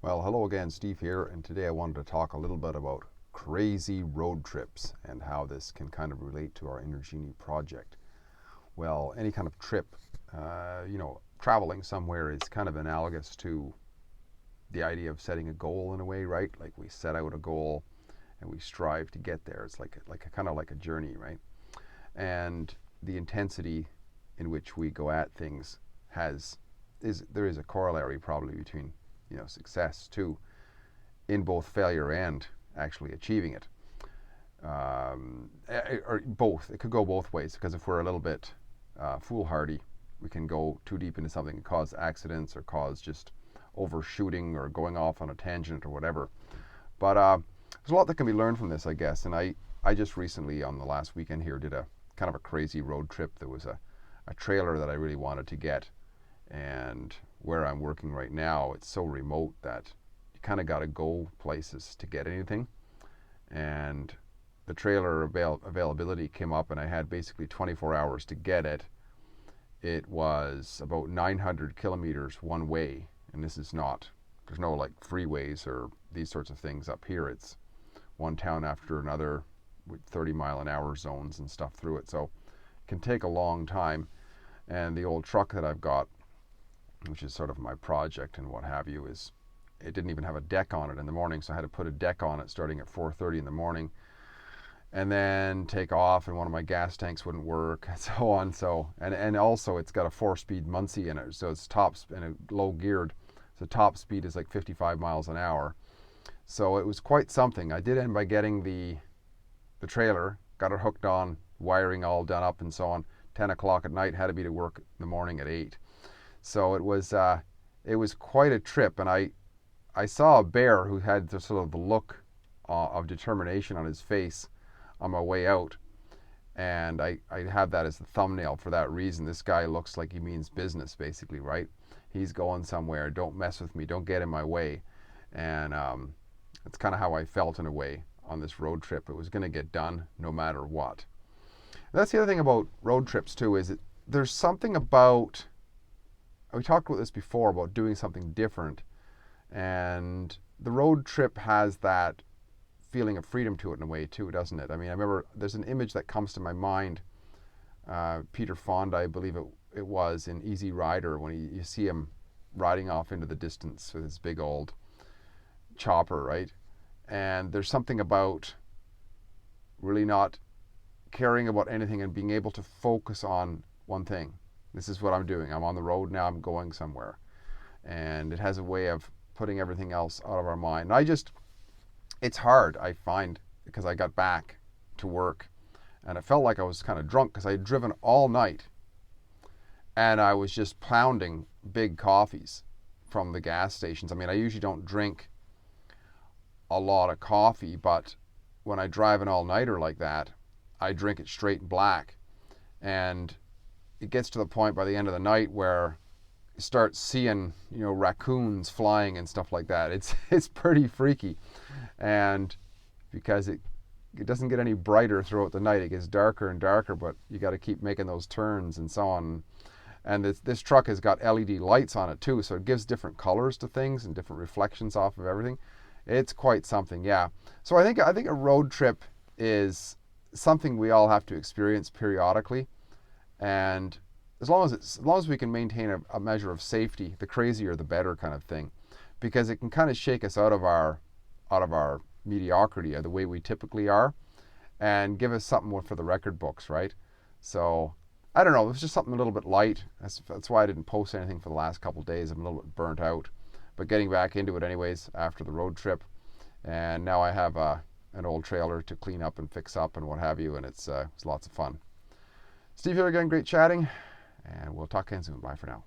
Well, hello again, Steve here, and today I wanted to talk a little bit about crazy road trips and how this can kind of relate to our Inner Genie project. Well, any kind of trip, traveling somewhere is kind of analogous to the idea of setting a goal in a way, right? Like we set out a goal and we strive to get there. It's like a kind of like a journey, right? And the intensity in which we go at things there is a corollary probably between success too in both failure and actually achieving it. Or both. It could go both ways because if we're a little bit foolhardy, we can go too deep into something and cause accidents or cause just overshooting or going off on a tangent or whatever. But there's a lot that can be learned from this, I guess. And I just recently, on the last weekend here, did a kind of a crazy road trip. There was a trailer that I really wanted to get. And where I'm working right now, it's so remote that you kind of got to go places to get anything. And the trailer availability came up, and I had basically 24 hours to get it. It was about 900 kilometers one way, and there's no like freeways or these sorts of things up here. It's one town after another with 30-mile-an-hour zones and stuff through it. So it can take a long time. And the old truck that I've got, which is sort of my project and what have you, it didn't even have a deck on it in the morning, so I had to put a deck on it starting at 4:30 in the morning, and then take off, and one of my gas tanks wouldn't work, and so on. And also it's got a 4-speed Muncie in it, so it's and a low geared. So top speed is like 55 miles an hour. So it was quite something. I did end by getting the trailer, got it hooked on, wiring all done up, and so on. 10 o'clock at night, had to be to work in the morning at 8. So it was quite a trip, and I saw a bear who had the sort of the look of determination on his face on my way out, and I have that as the thumbnail for that reason. This guy looks like he means business, basically, right? He's going somewhere. Don't mess with me. Don't get in my way. And that's kind of how I felt in a way on this road trip. It was going to get done no matter what. And that's the other thing about road trips too, is there's something about, we talked about this before, about doing something different, and the road trip has that feeling of freedom to it in a way too, doesn't it? I mean, I remember there's an image that comes to my mind. Peter Fonda, I believe it was, in Easy Rider, when you see him riding off into the distance with his big old chopper, right? And there's something about really not caring about anything and being able to focus on one thing. This is what I'm doing. I'm on the road now. I'm going somewhere. And it has a way of putting everything else out of our mind. And it's hard, I find, because I got back to work and it felt like I was kind of drunk because I had driven all night and I was just pounding big coffees from the gas stations. I mean, I usually don't drink a lot of coffee, but when I drive an all-nighter like that, I drink it straight black. And it gets to the point by the end of the night where you start seeing, raccoons flying and stuff like that. It's pretty freaky. And because it doesn't get any brighter throughout the night, it gets darker and darker, but you got to keep making those turns and so on. And this truck has got LED lights on it too, so it gives different colors to things and different reflections off of everything. It's quite something, yeah. So I think a road trip is something we all have to experience periodically, and as long as we can maintain a measure of safety, the crazier the better kind of thing, because it can kind of shake us out of our mediocrity, or the way we typically are, and give us something for the record books, right? So I don't know, it was just something a little bit light. That's why I didn't post anything for the last couple of days. I'm a little bit burnt out, but getting back into it anyways after the road trip. And now I have an old trailer to clean up and fix up and what have you, and it's lots of fun. Steve here again, great chatting, and we'll talk again soon. Bye for now.